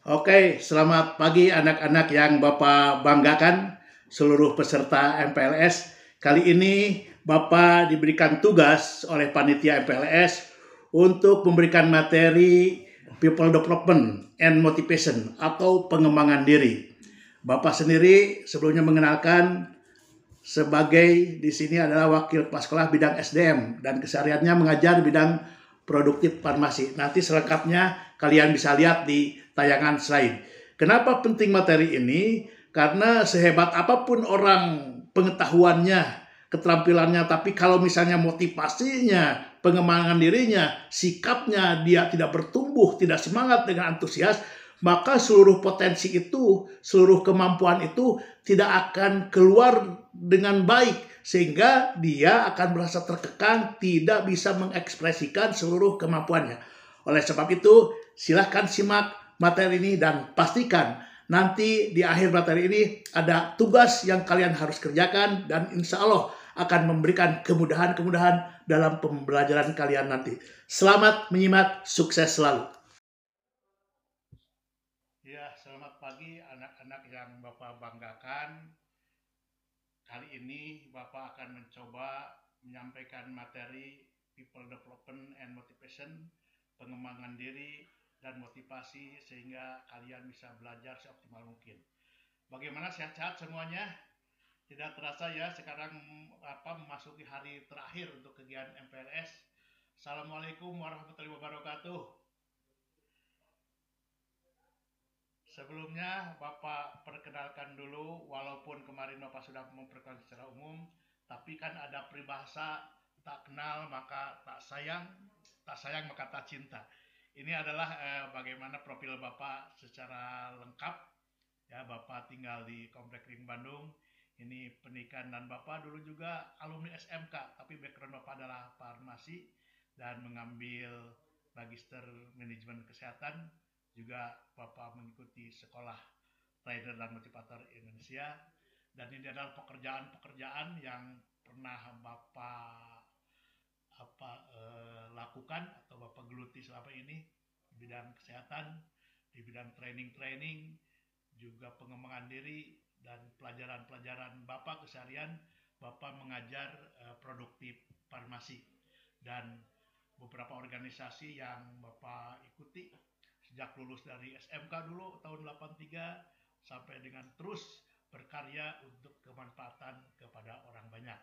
Oke, selamat pagi anak-anak yang Bapak banggakan, seluruh peserta MPLS. Kali ini Bapak diberikan tugas oleh panitia MPLS untuk memberikan materi People Development and Motivation atau pengembangan diri. Bapak sendiri sebelumnya mengenalkan sebagai di sini adalah wakil kepala sekolah bidang SDM dan kesehariannya mengajar bidang produktif farmasi. Nanti selengkapnya kalian bisa lihat di tayangan slide. Kenapa penting materi ini? Karena sehebat apapun orang pengetahuannya, keterampilannya, tapi kalau misalnya motivasinya, pengembangan dirinya, sikapnya dia tidak bertumbuh, tidak semangat dengan antusias, maka seluruh potensi itu, seluruh kemampuan itu tidak akan keluar dengan baik, sehingga dia akan merasa terkekang, tidak bisa mengekspresikan seluruh kemampuannya. Oleh sebab itu, silahkan simak materi ini dan pastikan nanti di akhir materi ini ada tugas yang kalian harus kerjakan dan insya Allah akan memberikan kemudahan-kemudahan dalam pembelajaran kalian nanti. Selamat menyimak, sukses selalu. Ya, selamat pagi anak-anak yang Bapak banggakan. Kali ini Bapak akan mencoba menyampaikan materi People Development and Motivation, pengembangan diri dan motivasi sehingga kalian bisa belajar seoptimal mungkin. Bagaimana, sehat-sehat semuanya? Tidak terasa ya sekarang memasuki hari terakhir untuk kegiatan MPLS. Assalamualaikum warahmatullahi wabarakatuh. Sebelumnya Bapak perkenalkan dulu, walaupun kemarin Bapak sudah memperkenalkan secara umum, tapi kan ada peribahasa tak kenal maka tak sayang maka tak cinta. Ini adalah bagaimana profil Bapak secara lengkap. Ya, Bapak tinggal di Komplek Ring Bandung. Ini pernikahan dan Bapak dulu juga alumni SMK, tapi background Bapak adalah farmasi dan mengambil Magister Manajemen Kesehatan. Juga Bapak mengikuti sekolah trainer dan motivator Indonesia, dan ini adalah pekerjaan-pekerjaan yang pernah Bapak lakukan atau Bapak geluti selama ini di bidang kesehatan, di bidang training, juga pengembangan diri dan pelajaran-pelajaran Bapak keseharian. Bapak mengajar produktif farmasi dan beberapa organisasi yang Bapak ikuti sejak lulus dari SMK dulu tahun 83 sampai dengan terus berkarya untuk kemanfaatan kepada orang banyak.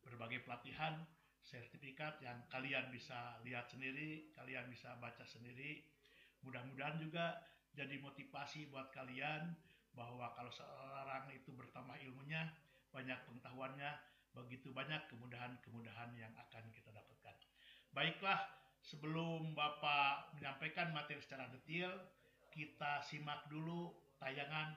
Berbagai pelatihan, sertifikat yang kalian bisa lihat sendiri, kalian bisa baca sendiri. Mudah-mudahan juga jadi motivasi buat kalian bahwa kalau seorang itu bertambah ilmunya, banyak pengetahuannya, begitu banyak kemudahan-kemudahan yang akan kita dapatkan. Baiklah, sebelum Bapak menyampaikan materi secara detail, kita simak dulu tayangan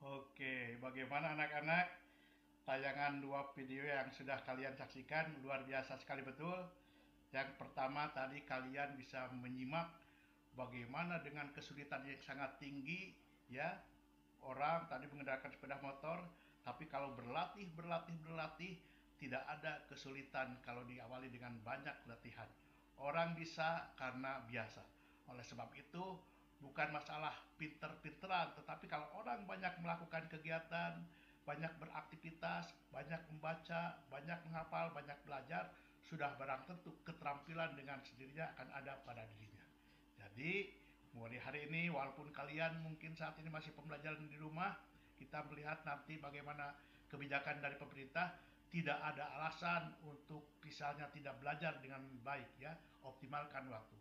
Oke, bagaimana anak-anak? Tayangan dua video yang sudah kalian saksikan luar biasa sekali betul. Yang pertama tadi kalian bisa menyimak bagaimana dengan kesulitan yang sangat tinggi, ya. Orang tadi mengendaraan sepeda motor, tapi kalau berlatih tidak ada kesulitan kalau diawali dengan banyak latihan. Orang bisa karena biasa. Oleh sebab itu, bukan masalah pinter-pinteran, tetapi kalau orang banyak melakukan kegiatan, banyak beraktivitas, banyak membaca, banyak menghafal, banyak belajar, sudah barang tentu keterampilan dengan sendirinya akan ada pada dirinya. Jadi, mulai hari ini, walaupun kalian mungkin saat ini masih pembelajaran di rumah, kita melihat nanti bagaimana kebijakan dari pemerintah. Tidak ada alasan untuk misalnya tidak belajar dengan baik, ya. Optimalkan waktu.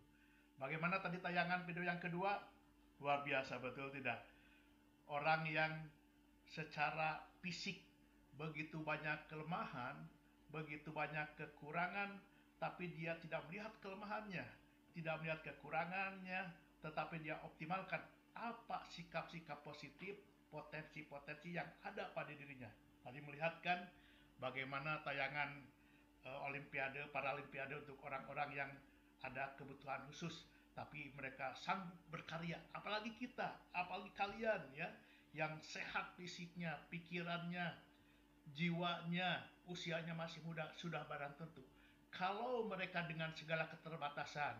Bagaimana tadi tayangan video yang kedua? Luar biasa, betul tidak? Orang yang secara fisik begitu banyak kelemahan, begitu banyak kekurangan, tapi dia tidak melihat kelemahannya, tidak melihat kekurangannya, tetapi dia optimalkan apa sikap-sikap positif, potensi-potensi yang ada pada dirinya. Tadi melihatkan bagaimana tayangan Olimpiade, Paralimpiade untuk orang-orang yang ada kebutuhan khusus, tapi mereka sanggup berkarya. Apalagi kita, apalagi kalian, ya, yang sehat fisiknya, pikirannya, jiwanya, usianya masih muda, sudah barang tentu. Kalau mereka dengan segala keterbatasan,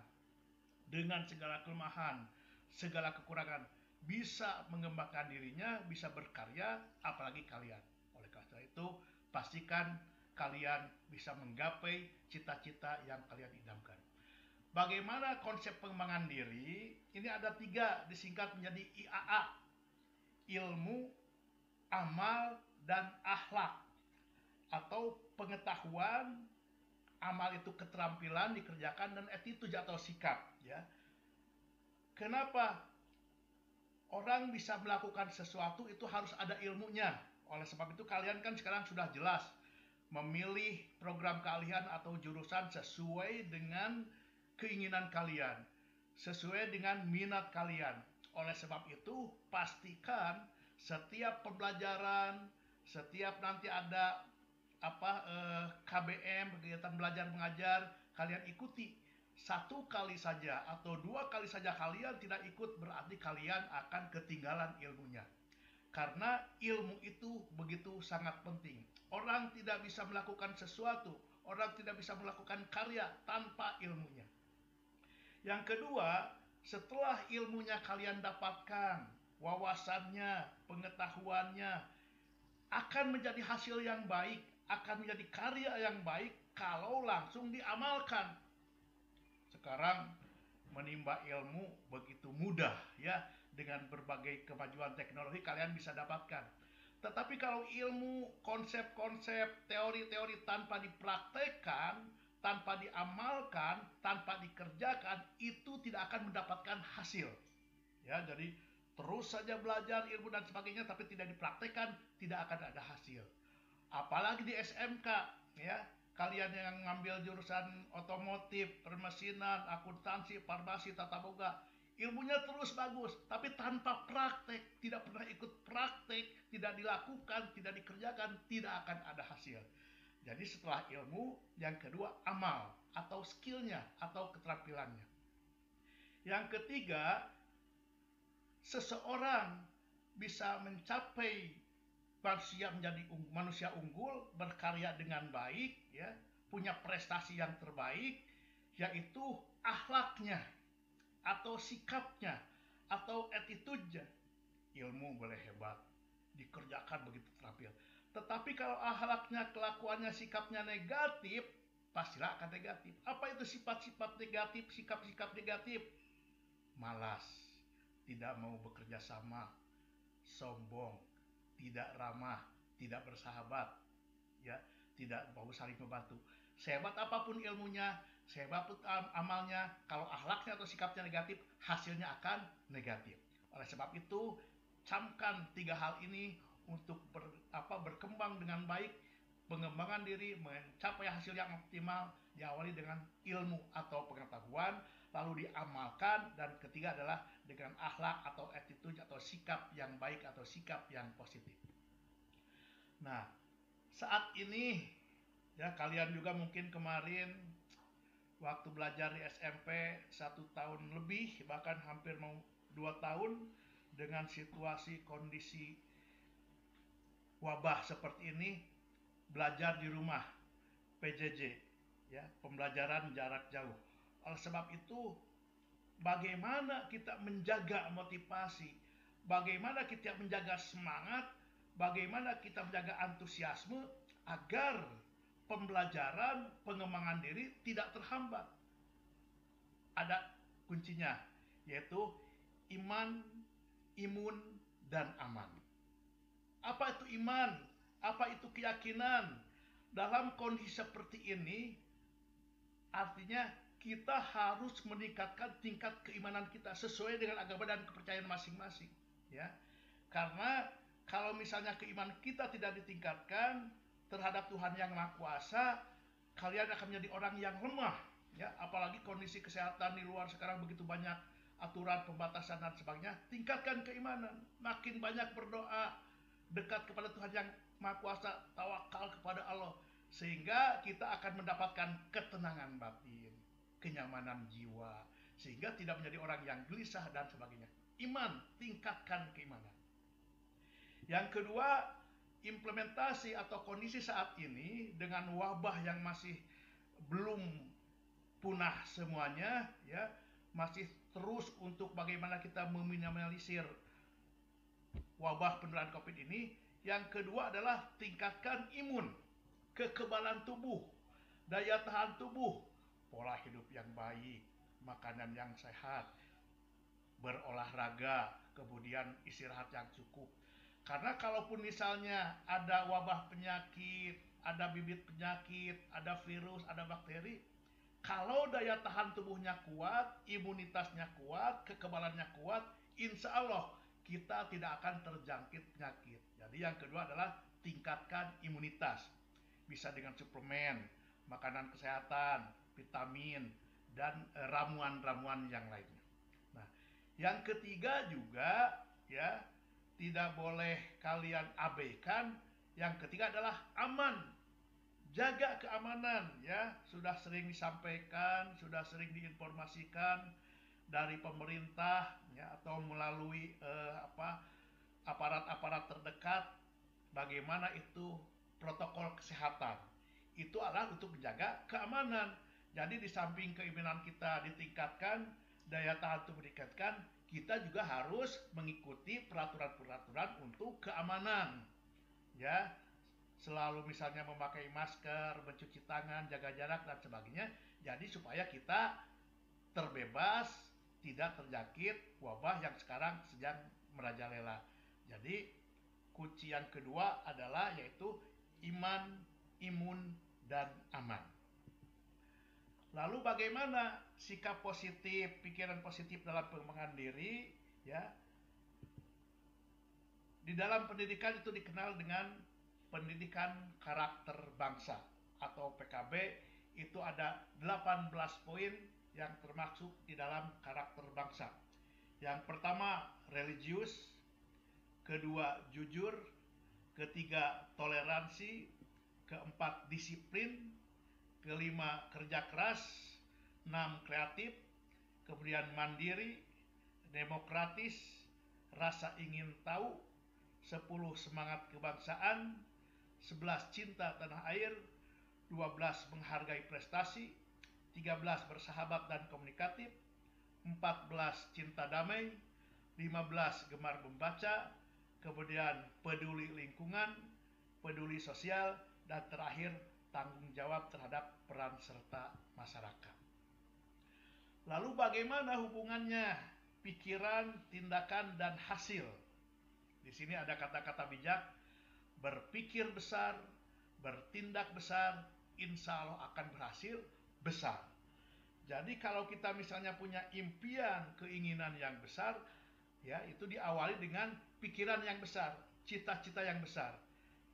dengan segala kelemahan, segala kekurangan, bisa mengembangkan dirinya, bisa berkarya, apalagi kalian. Oleh karena itu, pastikan kalian bisa menggapai cita-cita yang kalian idamkan. Bagaimana konsep pengembangan diri? Ini ada 3, disingkat menjadi IAA: ilmu, amal, dan akhlak. Atau pengetahuan, amal itu keterampilan dikerjakan, dan attitude atau sikap, ya. Kenapa orang bisa melakukan sesuatu itu harus ada ilmunya? Oleh sebab itu kalian kan sekarang sudah jelas memilih program keahlian atau jurusan sesuai dengan keinginan kalian, sesuai dengan minat kalian. Oleh sebab itu, pastikan setiap pembelajaran, setiap nanti ada KBM, kegiatan belajar mengajar, kalian ikuti. 1 kali saja atau 2 kali saja kalian tidak ikut, berarti kalian akan ketinggalan ilmunya. Karena ilmu itu begitu sangat penting. Orang tidak bisa melakukan sesuatu, orang tidak bisa melakukan karya tanpa ilmunya. Yang kedua, setelah ilmunya kalian dapatkan, wawasannya, pengetahuannya, akan menjadi hasil yang baik, akan menjadi karya yang baik kalau langsung diamalkan. Sekarang menimba ilmu begitu mudah, ya, dengan berbagai kemajuan teknologi kalian bisa dapatkan. Tetapi kalau ilmu, konsep-konsep, teori-teori tanpa dipraktekkan, tanpa diamalkan, tanpa dikerjakan, itu tidak akan mendapatkan hasil. Ya, jadi terus saja belajar ilmu dan sebagainya tapi tidak dipraktekkan, tidak akan ada hasil. Apalagi di SMK, ya. Kalian yang ngambil jurusan otomotif, permesinan, akuntansi, farmasi, tata boga, ilmunya terus bagus, tapi tanpa praktek, tidak pernah ikut praktek, tidak dilakukan, tidak dikerjakan, tidak akan ada hasil. Jadi setelah ilmu, yang kedua amal atau skillnya atau keterampilannya. Yang ketiga, seseorang bisa mencapai menjadi manusia unggul, berkarya dengan baik, ya, punya prestasi yang terbaik, yaitu akhlaknya atau sikapnya atau attitude-nya. Ilmu boleh hebat, dikerjakan begitu terampil, tetapi kalau akhlaknya, kelakuannya, sikapnya negatif, pastilah akan negatif. Apa itu sifat-sifat negatif, sikap-sikap negatif? Malas, tidak mau bekerja sama, sombong, tidak ramah, tidak bersahabat, ya, tidak mau saling membantu. Sehebat apapun ilmunya, sehebat apapun amalnya, kalau akhlaknya atau sikapnya negatif, hasilnya akan negatif. Oleh sebab itu, camkan 3 hal ini untuk berkembang dengan baik, pengembangan diri, mencapai hasil yang optimal, diawali dengan ilmu atau pengetahuan, lalu diamalkan, dan ketiga adalah dengan akhlak atau attitude atau sikap yang baik atau sikap yang positif. Nah, saat ini ya kalian juga mungkin kemarin waktu belajar di SMP 1 tahun lebih, bahkan hampir mau 2 tahun, dengan situasi kondisi wabah seperti ini, belajar di rumah, PJJ, ya, pembelajaran jarak jauh. Oleh sebab itu, bagaimana kita menjaga motivasi, bagaimana kita menjaga semangat, bagaimana kita menjaga antusiasme agar pembelajaran, pengembangan diri tidak terhambat. Ada kuncinya, yaitu iman, imun, dan aman. Apa itu iman? Apa itu keyakinan? Dalam kondisi seperti ini, artinya kita harus meningkatkan tingkat keimanan kita sesuai dengan agama dan kepercayaan masing-masing, ya. Karena kalau misalnya keimanan kita tidak ditingkatkan terhadap Tuhan yang Maha Kuasa, kalian akan menjadi orang yang lemah, ya. Apalagi kondisi kesehatan di luar sekarang begitu banyak aturan, pembatasan dan sebagainya. Tingkatkan keimanan, makin banyak berdoa, dekat kepada Tuhan yang Maha Kuasa, tawakal kepada Allah, sehingga kita akan mendapatkan ketenangan batin, kenyamanan jiwa, sehingga tidak menjadi orang yang gelisah dan sebagainya. Iman, tingkatkan keimanan. Yang kedua, implementasi atau kondisi saat ini dengan wabah yang masih belum punah semuanya, ya, masih terus untuk bagaimana kita meminimalisir wabah penularan COVID ini. Yang kedua adalah tingkatkan imun, kekebalan tubuh, daya tahan tubuh, pola hidup yang baik, makanan yang sehat, berolahraga, kemudian istirahat yang cukup. Karena kalaupun misalnya ada wabah penyakit, ada bibit penyakit, ada virus, ada bakteri, kalau daya tahan tubuhnya kuat, imunitasnya kuat, kekebalannya kuat, insya Allah kita tidak akan terjangkit penyakit. Jadi yang kedua adalah tingkatkan imunitas. Bisa dengan suplemen, makanan kesehatan, vitamin, dan ramuan-ramuan yang lainnya. Nah, yang ketiga juga, ya, tidak boleh kalian abaikan. Yang ketiga adalah aman. Jaga keamanan, ya. Sudah sering disampaikan, sudah sering diinformasikan dari pemerintah, ya, atau melalui aparat-aparat terdekat, bagaimana itu protokol kesehatan. Itu adalah untuk menjaga keamanan. Jadi di samping keimanan kita ditingkatkan, daya tahan tubuh ditingkatkan, kita juga harus mengikuti peraturan-peraturan untuk keamanan, ya. Selalu misalnya memakai masker, mencuci tangan, jaga jarak dan sebagainya. Jadi supaya kita terbebas, tidak terjangkit wabah yang sekarang sedang merajalela. Jadi kunci yang kedua adalah yaitu iman, imun, dan aman. Lalu bagaimana sikap positif, pikiran positif dalam pengembangan diri, ya? Di dalam pendidikan itu dikenal dengan pendidikan karakter bangsa atau PKB. Itu ada 18 poin yang termasuk di dalam karakter bangsa. Yang pertama religius, kedua jujur, ketiga toleransi, keempat disiplin, kelima kerja keras, 6 kreatif, kemudian mandiri, demokratis, rasa ingin tahu, 10 semangat kebangsaan, 11 cinta tanah air, 12 menghargai prestasi, 13 bersahabat dan komunikatif, 14 cinta damai, 15 gemar membaca, kemudian peduli lingkungan, peduli sosial, dan terakhir tanggung jawab terhadap peran serta masyarakat. Lalu bagaimana hubungannya pikiran, tindakan, dan hasil? Di sini ada kata-kata bijak, berpikir besar, bertindak besar, insya Allah akan berhasil besar. Jadi kalau kita misalnya punya impian, keinginan yang besar, ya, itu diawali dengan pikiran yang besar, cita-cita yang besar.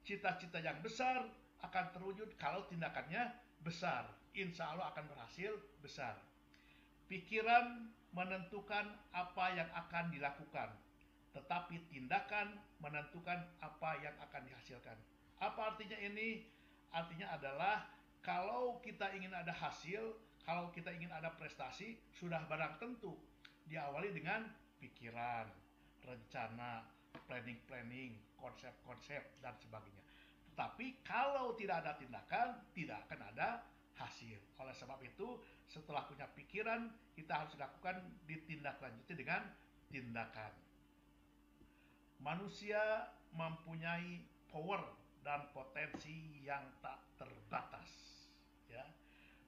Cita-cita yang besar akan terwujud kalau tindakannya besar. Insya Allah akan berhasil besar. Pikiran menentukan apa yang akan dilakukan, tetapi tindakan menentukan apa yang akan dihasilkan. Apa artinya ini? Artinya adalah kalau kita ingin ada hasil, kalau kita ingin ada prestasi, sudah barang tentu diawali dengan pikiran, rencana, planning, konsep-konsep, dan sebagainya. Tetapi kalau tidak ada tindakan, tidak akan ada hasil. Oleh sebab itu, setelah punya pikiran, kita harus lakukan ditindaklanjuti dengan tindakan. Manusia mempunyai power dan potensi yang tak terbatas. Ya,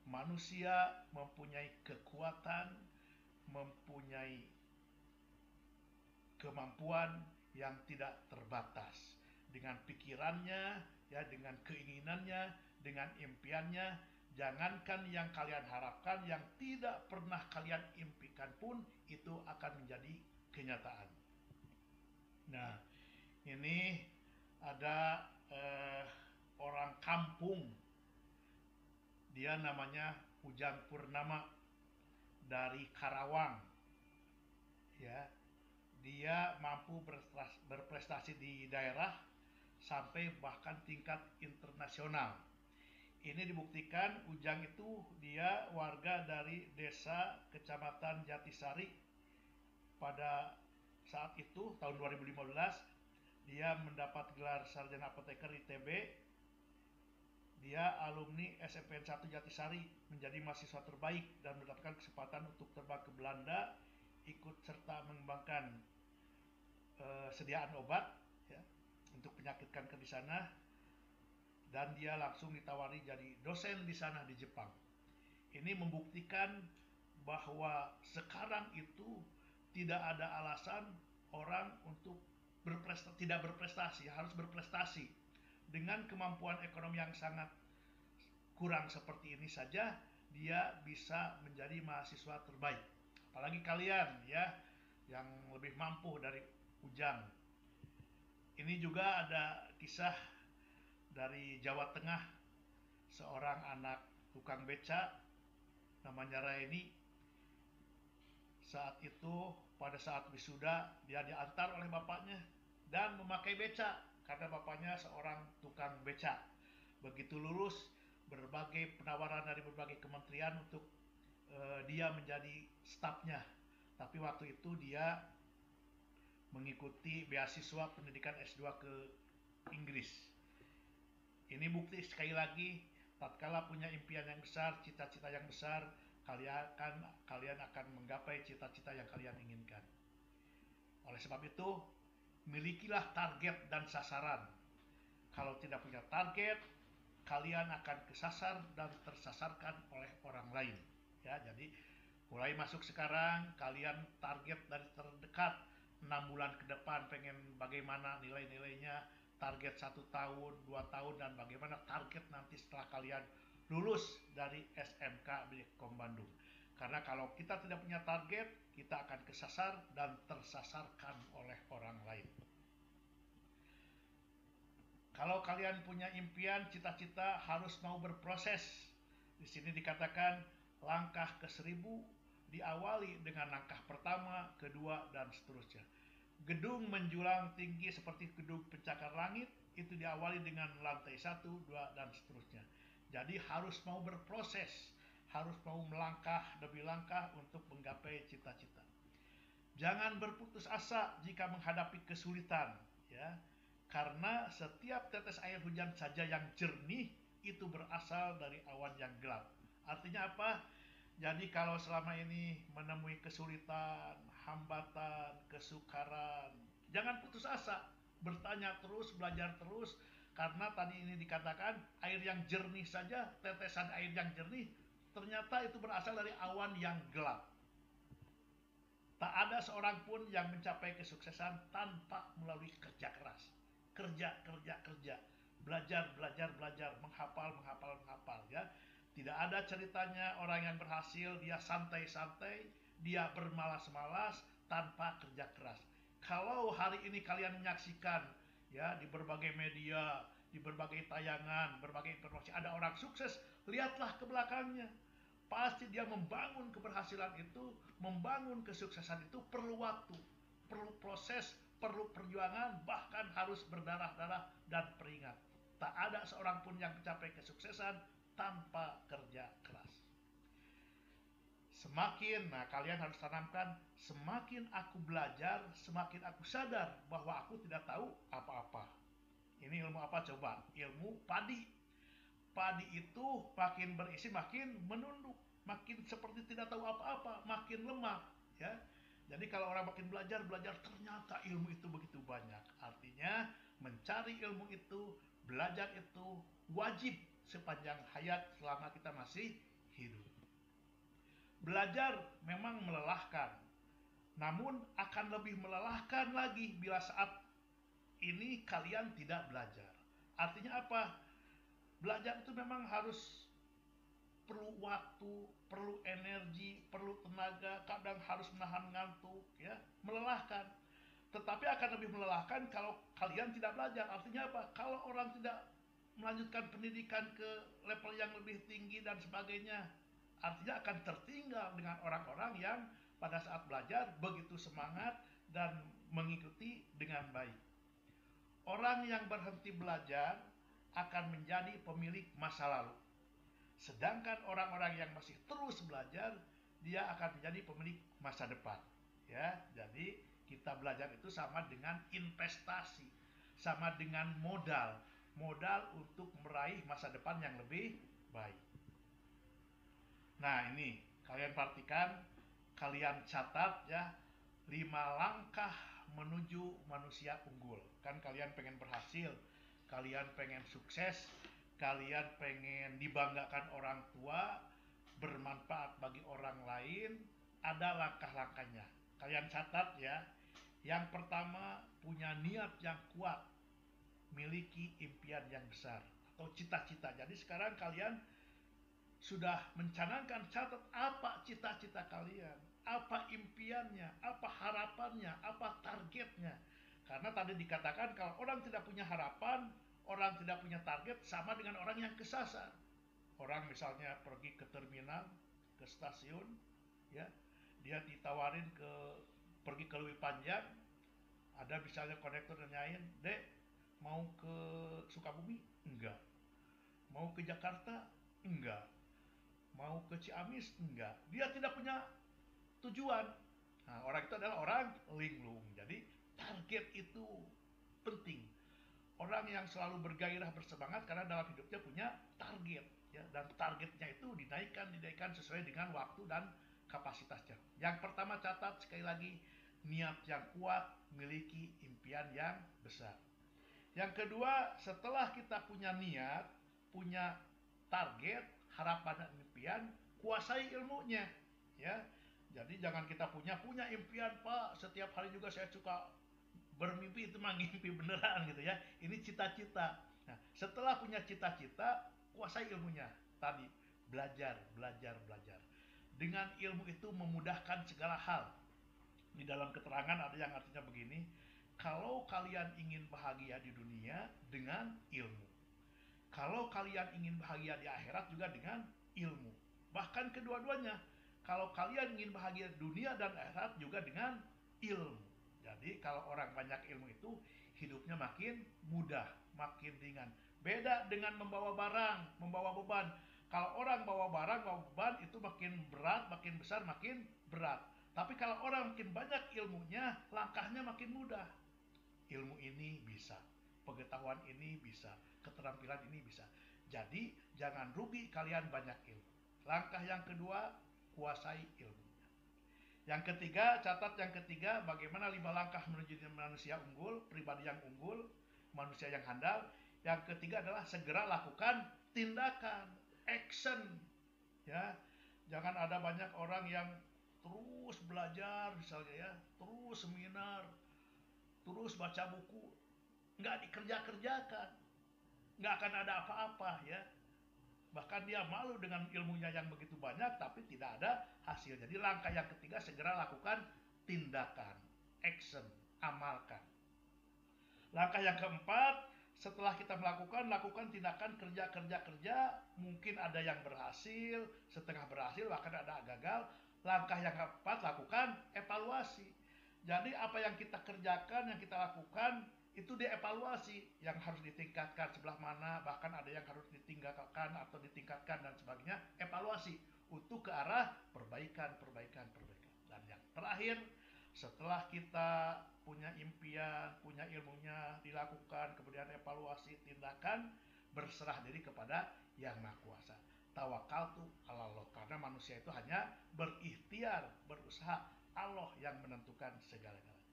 manusia mempunyai kekuatan, mempunyai kemampuan yang tidak terbatas. Dengan pikirannya, ya, dengan keinginannya, dengan impiannya, jangankan yang kalian harapkan, yang tidak pernah kalian impikan pun itu akan menjadi kenyataan. Nah, ini ada orang kampung, dia namanya Ujang Purnama dari Karawang, ya. Dia mampu berprestasi di daerah sampai bahkan tingkat internasional. Ini dibuktikan Ujang itu dia warga dari desa Kecamatan Jatisari. Pada saat itu tahun 2015 dia mendapat gelar sarjana apoteker ITB. Dia alumni SMPN 1 Jatisari, menjadi mahasiswa terbaik dan mendapatkan kesempatan untuk terbang ke Belanda, ikut serta mengembangkan sediaan obat, ya, untuk penyakit kanker di sana, dan dia langsung ditawari jadi dosen di sana di Jepang. Ini membuktikan bahwa sekarang itu tidak ada alasan orang untuk tidak berprestasi, harus berprestasi. Dengan kemampuan ekonomi yang sangat kurang seperti ini saja, dia bisa menjadi mahasiswa terbaik. Apalagi kalian, ya, yang lebih mampu dari Ujang. Ini juga ada kisah dari Jawa Tengah, seorang anak tukang beca namanya Raini. Saat itu, pada saat wisuda, dia diantar oleh bapaknya dan memakai beca karena bapaknya seorang tukang beca. Begitu lulus, berbagai penawaran dari berbagai kementerian untuk dia menjadi stafnya. Tapi waktu itu dia mengikuti beasiswa pendidikan S2 ke Inggris. Ini bukti sekali lagi, tatkala punya impian yang besar, cita-cita yang besar, kalian akan menggapai cita-cita yang kalian inginkan. Oleh sebab itu, milikilah target dan sasaran. Kalau tidak punya target, kalian akan kesasar dan tersasarkan oleh orang lain. Ya, jadi mulai masuk sekarang, kalian target dari terdekat 6 bulan ke depan pengen bagaimana nilai-nilainya, target 1 tahun, 2 tahun, dan bagaimana target nanti setelah kalian lulus dari SMK Medicom Bandung. Karena kalau kita tidak punya target, kita akan kesasar dan tersasarkan oleh orang lain. Kalau kalian punya impian, cita-cita, harus mau berproses. Di sini dikatakan langkah ke 1000 diawali dengan langkah pertama, kedua, dan seterusnya. Gedung menjulang tinggi seperti gedung pencakar langit itu diawali dengan lantai 1, 2, dan seterusnya. Jadi harus mau berproses, harus mau melangkah demi langkah untuk menggapai cita-cita. Jangan berputus asa jika menghadapi kesulitan, ya. Karena setiap tetes air hujan saja yang jernih itu berasal dari awan yang gelap. Artinya apa? Jadi kalau selama ini menemui kesulitan, hambatan, kesukaran, jangan putus asa. Bertanya terus, belajar terus. Karena tadi ini dikatakan air yang jernih saja, tetesan air yang jernih, ternyata itu berasal dari awan yang gelap. Tak ada seorang pun yang mencapai kesuksesan tanpa melalui kerja keras. Kerja, belajar, menghafal, ya. Tidak ada ceritanya orang yang berhasil dia santai-santai, dia bermalas-malas tanpa kerja keras. Kalau hari ini kalian menyaksikan, ya, di berbagai media, di berbagai tayangan, berbagai informasi ada orang sukses, lihatlah ke belakangnya. pasti dia membangun keberhasilan itu, membangun kesuksesan itu perlu waktu, perlu proses, perlu perjuangan, bahkan harus berdarah-darah dan keringat. Tak ada seorang pun yang mencapai kesuksesan tanpa kerja keras. Kalian harus tanamkan, semakin aku belajar, semakin aku sadar bahwa aku tidak tahu apa-apa. Ini ilmu apa coba? Ilmu padi. Padi itu makin berisi makin menunduk, makin seperti tidak tahu apa-apa, makin lemah, ya. Jadi kalau orang makin belajar ternyata ilmu itu begitu banyak. Artinya mencari ilmu itu, belajar itu wajib sepanjang hayat selama kita masih hidup. Belajar memang melelahkan, namun akan lebih melelahkan lagi bila saat ini kalian tidak belajar. Artinya apa? Belajar itu memang harus perlu waktu, perlu energi, perlu tenaga, kadang harus menahan ngantuk, ya, melelahkan. Tetapi akan lebih melelahkan kalau kalian tidak belajar. Artinya apa? Kalau orang tidak melanjutkan pendidikan ke level yang lebih tinggi dan sebagainya, artinya akan tertinggal dengan orang-orang yang pada saat belajar begitu semangat dan mengikuti dengan baik. Orang yang berhenti belajar akan menjadi pemilik masa lalu. Sedangkan orang-orang yang masih terus belajar, dia akan menjadi pemilik masa depan. Ya, jadi kita belajar itu sama dengan investasi, sama dengan modal untuk meraih masa depan yang lebih baik. Nah, ini kalian perhatikan, kalian catat ya, 5 langkah menuju manusia unggul. Kan kalian pengen berhasil, kalian pengen sukses, kalian pengen dibanggakan orang tua, bermanfaat bagi orang lain, ada langkah-langkahnya. Kalian catat ya. Yang pertama, punya niat yang kuat, miliki impian yang besar atau cita-cita. Jadi sekarang kalian sudah mencanangkan, catat apa cita-cita kalian, apa impiannya, apa harapannya, apa targetnya. Karena tadi dikatakan kalau orang tidak punya harapan, orang tidak punya target, sama dengan orang yang kesasar. Orang misalnya pergi ke terminal, ke stasiun, ya, dia ditawarin pergi ke lebih panjang, ada misalnya konektor nanyain, "Dek, mau ke Sukabumi?" Enggak. Mau ke Jakarta? Enggak. Mau ke Ciamis? Enggak. Dia tidak punya tujuan. Nah, orang itu adalah orang linglung. Jadi target itu penting. Orang yang selalu bergairah, bersemangat karena dalam hidupnya punya target, ya, dan targetnya itu dinaikkan sesuai dengan waktu dan kapasitasnya. Yang pertama, catat sekali lagi, niat yang kuat, miliki impian yang besar. Yang kedua, setelah kita punya niat, punya target, harapan dan impian, kuasai ilmunya, ya. Jadi jangan kita punya impian, Pak, setiap hari juga saya suka bermimpi, itu mah ngimpi beneran gitu ya. Ini cita-cita. Nah, setelah punya cita-cita, kuasai ilmunya. Tadi belajar. Dengan ilmu itu memudahkan segala hal. Di dalam keterangan ada yang artinya begini, kalau kalian ingin bahagia di dunia, dengan ilmu. Kalau kalian ingin bahagia di akhirat, juga dengan ilmu. Bahkan kedua-duanya, kalau kalian ingin bahagia di dunia dan akhirat, juga dengan ilmu. Jadi kalau orang banyak ilmu itu hidupnya makin mudah, makin ringan. Beda dengan membawa barang, membawa beban. Kalau orang bawa barang, bawa beban itu makin berat, makin besar, makin berat. Tapi kalau orang makin banyak ilmunya, langkahnya makin mudah. Ilmu ini bisa, pengetahuan ini bisa, keterampilan ini bisa. Jadi jangan rugi kalian banyak ilmu. Langkah yang kedua, kuasai ilmu. Yang ketiga, catat yang ketiga, bagaimana 5 langkah menuju manusia unggul, pribadi yang unggul, manusia yang handal. Yang ketiga adalah segera lakukan tindakan, action. Ya, jangan ada banyak orang yang terus belajar misalnya ya, terus seminar, terus baca buku, nggak dikerja-kerjakan, nggak akan ada apa-apa ya. Bahkan dia malu dengan ilmunya yang begitu banyak, tapi tidak ada hasil. Jadi langkah yang ketiga, segera lakukan tindakan, action, amalkan. Langkah yang keempat, Setelah kita lakukan tindakan kerja, mungkin ada yang berhasil, setengah berhasil, bahkan ada gagal. Langkah yang keempat, lakukan evaluasi. Jadi apa yang kita kerjakan, yang kita lakukan, itu dievaluasi, yang harus ditingkatkan sebelah mana, bahkan ada yang harus ditinggalkan atau ditingkatkan dan sebagainya. Evaluasi untuk ke arah perbaikan. Dan yang terakhir, setelah kita punya impian, punya ilmunya, dilakukan, kemudian evaluasi, tindakan, berserah diri kepada Yang Maha Kuasa. Tawakaltu 'alallah, karena manusia itu hanya berikhtiar, berusaha, Allah yang menentukan segala-galanya.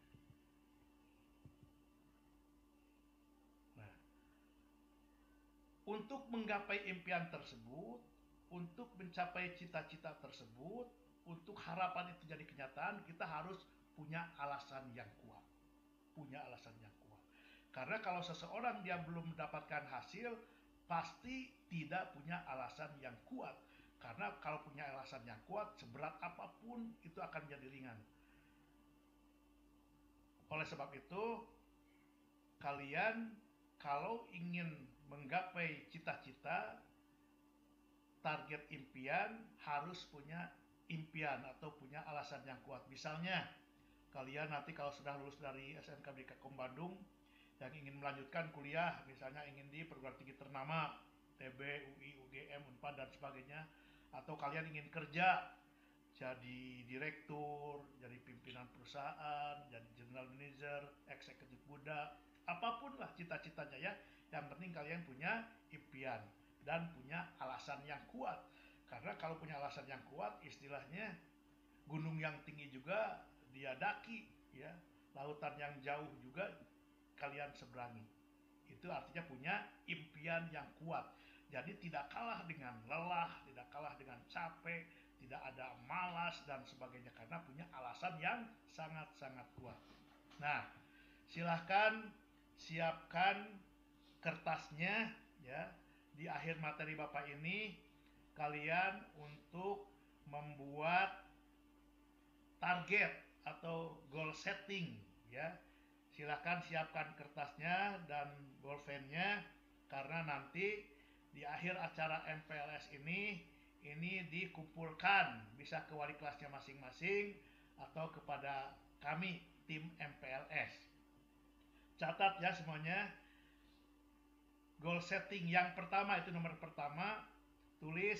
Nah, untuk menggapai impian tersebut, untuk mencapai cita-cita tersebut, untuk harapan itu jadi kenyataan, kita harus punya alasan yang kuat. Karena kalau seseorang dia belum mendapatkan hasil, pasti tidak punya alasan yang kuat. Karena kalau punya alasan yang kuat, seberat apapun itu akan jadi ringan. Oleh sebab itu, kalian kalau ingin menggapai cita-cita, target impian, harus punya impian atau punya alasan yang kuat. Misalnya, kalian nanti kalau sudah lulus dari SMK Bidikkom Bandung, yang ingin melanjutkan kuliah, misalnya ingin di perguruan tinggi ternama, TB, UI, UGM, Unpad, dan sebagainya, atau kalian ingin kerja, jadi direktur, jadi pimpinan perusahaan, jadi general manager, eksekutif muda, apapun lah cita-citanya ya, yang penting kalian punya impian dan punya alasan yang kuat. Karena kalau punya alasan yang kuat, istilahnya gunung yang tinggi juga dia daki, ya, lautan yang jauh juga kalian seberangi. Itu artinya punya impian yang kuat. Jadi tidak kalah dengan lelah, tidak kalah dengan capek, tidak ada malas dan sebagainya, karena punya alasan yang sangat-sangat kuat. Nah, silahkan siapkan kertasnya ya. Di akhir materi Bapak ini, kalian untuk membuat target atau goal setting ya. Silahkan siapkan kertasnya dan bolpennya, karena nanti di akhir acara MPLS ini dikumpulkan, bisa ke wali kelasnya masing-masing atau kepada kami tim MPLS. Catat ya semuanya. Goal setting yang pertama, itu nomor pertama, tulis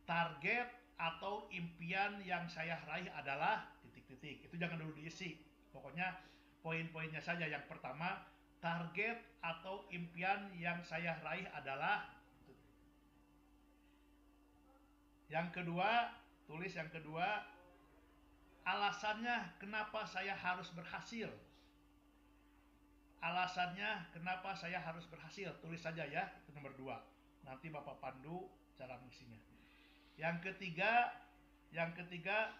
target atau impian yang saya raih adalah titik-titik. Itu jangan dulu diisi, pokoknya poin-poinnya saja. Yang pertama, target atau impian yang saya raih adalah. Yang kedua, tulis yang kedua, alasannya kenapa saya harus berhasil. Alasannya kenapa saya harus berhasil, tulis saja ya, itu nomor 2. Nanti Bapak pandu cara mengisinya. Yang ketiga,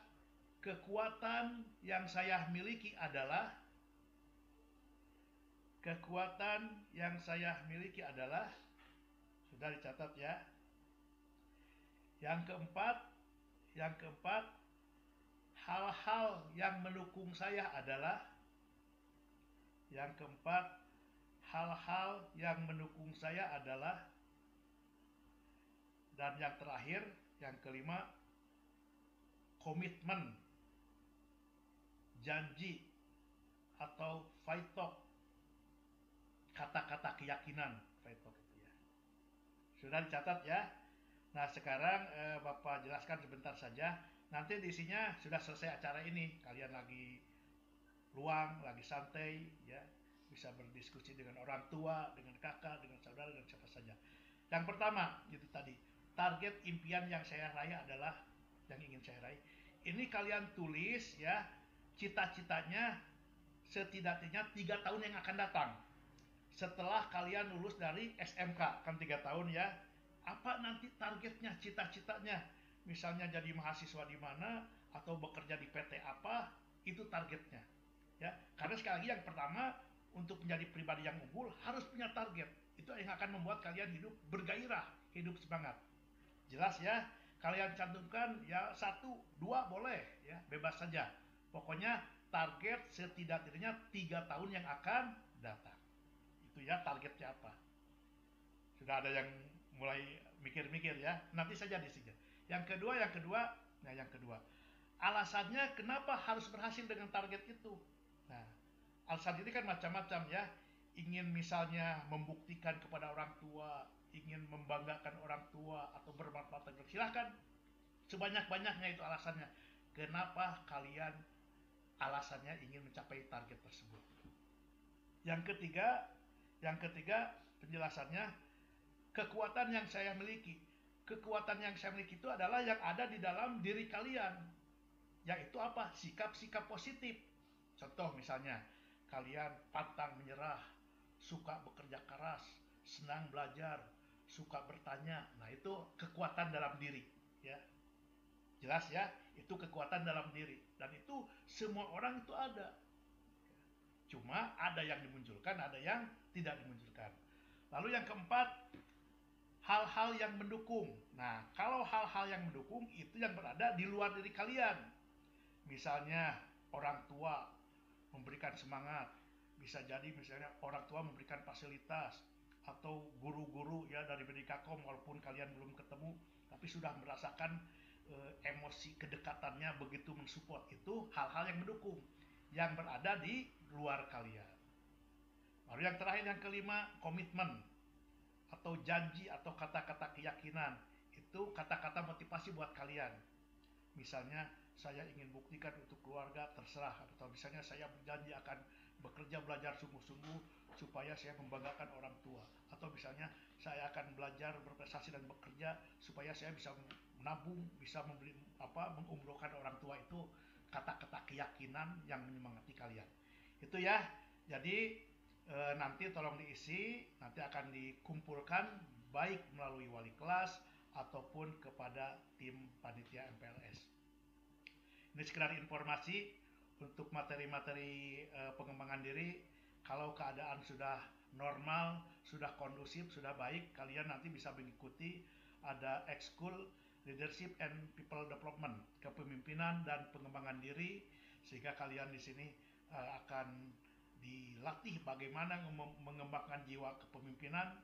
kekuatan yang saya miliki adalah. Kekuatan yang saya miliki adalah, sudah dicatat ya. Yang keempat, hal-hal yang mendukung saya adalah. Yang keempat, hal-hal yang mendukung saya adalah. Dan yang terakhir, yang kelima, komitmen, janji, atau fight talk, kata-kata keyakinan, fight talk itu ya. Sudah dicatat ya. Nah sekarang Bapak jelaskan sebentar saja. Nanti di isinya sudah selesai acara ini, kalian lagi luang, lagi santai ya, bisa berdiskusi dengan orang tua, dengan kakak, dengan saudara, dan siapa saja. Yang pertama itu tadi, target impian yang saya raih adalah, yang ingin saya raih. Ini kalian tulis ya, cita-citanya setidaknya 3 tahun yang akan datang. Setelah kalian lulus dari SMK, kan 3 tahun ya, apa nanti targetnya, cita-citanya, misalnya jadi mahasiswa di mana, atau bekerja di PT apa, itu targetnya ya. Karena sekali lagi, yang pertama, untuk menjadi pribadi yang unggul harus punya target. Itu yang akan membuat kalian hidup bergairah, hidup semangat. Jelas ya. Kalian cantumkan ya 1, 2 boleh ya, bebas saja. Pokoknya target setidaknya 3 tahun yang akan datang. Itu ya, targetnya apa. Sudah ada yang mulai mikir-mikir ya. Nanti saja di sini. Yang kedua, alasannya kenapa harus berhasil dengan target itu. Nah, alasan ini kan macam-macam ya. Ingin misalnya membuktikan kepada orang tua, ingin membanggakan orang tua, atau bermanfaat. Silahkan, sebanyak-banyaknya itu alasannya. Kenapa kalian alasannya ingin mencapai target tersebut. Yang ketiga penjelasannya, kekuatan yang saya miliki. Kekuatan yang saya miliki itu adalah yang ada di dalam diri kalian. Yaitu apa? Sikap-sikap positif. Contoh misalnya, kalian pantang menyerah, suka bekerja keras, senang belajar, suka bertanya. Nah, itu kekuatan dalam diri, ya. Jelas ya, itu kekuatan dalam diri. Dan itu semua orang itu ada. Cuma ada yang dimunculkan, ada yang tidak dimunculkan. Lalu yang keempat, hal-hal yang mendukung. Nah, kalau hal-hal yang mendukung itu yang berada di luar diri kalian. Misalnya orang tua memberikan semangat, bisa jadi misalnya orang tua memberikan fasilitas, atau guru-guru ya dari Bdikakom, walaupun kalian belum ketemu tapi sudah merasakan emosi kedekatannya begitu mensupport. Itu hal-hal yang mendukung yang berada di luar kalian. Lalu yang terakhir, yang kelima, komitmen atau janji atau kata-kata keyakinan. Itu kata-kata motivasi buat kalian. Misalnya, saya ingin buktikan untuk keluarga, terserah. Atau misalnya, saya berjanji akan bekerja belajar sungguh-sungguh supaya saya membanggakan orang tua. Atau misalnya, saya akan belajar berprestasi dan bekerja supaya saya bisa menabung, bisa mengumrohkan orang tua. Itu kata-kata keyakinan yang menyemangati kalian. Itu ya. Jadi nanti tolong diisi, nanti akan dikumpulkan baik melalui wali kelas ataupun kepada tim panitia MPLS. Ini sekedar informasi untuk materi-materi pengembangan diri. Kalau keadaan sudah normal, sudah kondusif, sudah baik, kalian nanti bisa mengikuti ada ekskul Leadership and People Development, kepemimpinan dan pengembangan diri, sehingga kalian di sini akan dilatih bagaimana mengembangkan jiwa kepemimpinan,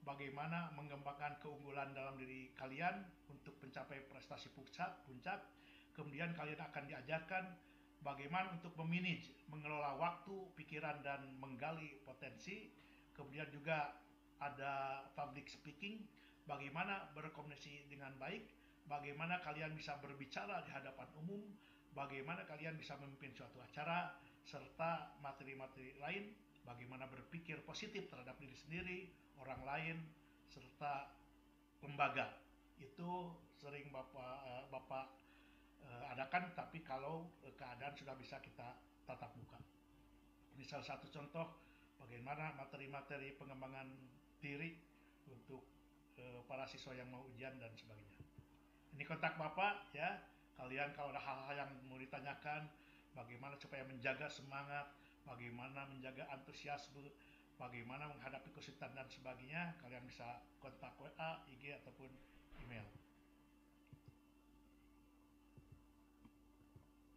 bagaimana mengembangkan keunggulan dalam diri kalian untuk mencapai prestasi puncak. Kemudian kalian akan diajarkan bagaimana untuk memanage, mengelola waktu, pikiran, dan menggali potensi. Kemudian juga ada public speaking, bagaimana berkomunikasi dengan baik, bagaimana kalian bisa berbicara di hadapan umum, bagaimana kalian bisa memimpin suatu acara, serta materi-materi lain, bagaimana berpikir positif terhadap diri sendiri, orang lain, serta lembaga. Itu sering Bapak adakan, tapi kalau keadaan sudah bisa kita tatap muka. Ini salah satu contoh bagaimana materi-materi pengembangan diri untuk para siswa yang mau ujian dan sebagainya. Ini kontak Bapak ya. Kalian kalau ada hal-hal yang mau ditanyakan, bagaimana supaya menjaga semangat, bagaimana menjaga antusiasme, bagaimana menghadapi kesulitan dan sebagainya, kalian bisa kontak WA, IG, ataupun email.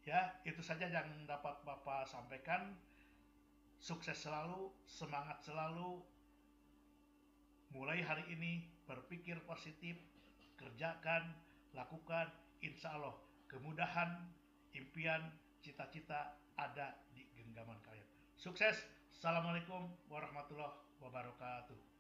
Ya, itu saja yang dapat Bapak sampaikan. Sukses selalu, semangat selalu. Mulai hari ini berpikir positif, kerjakan, lakukan, insya Allah kemudahan, impian, cita-cita ada di genggaman kalian. Sukses. Assalamualaikum warahmatullahi wabarakatuh.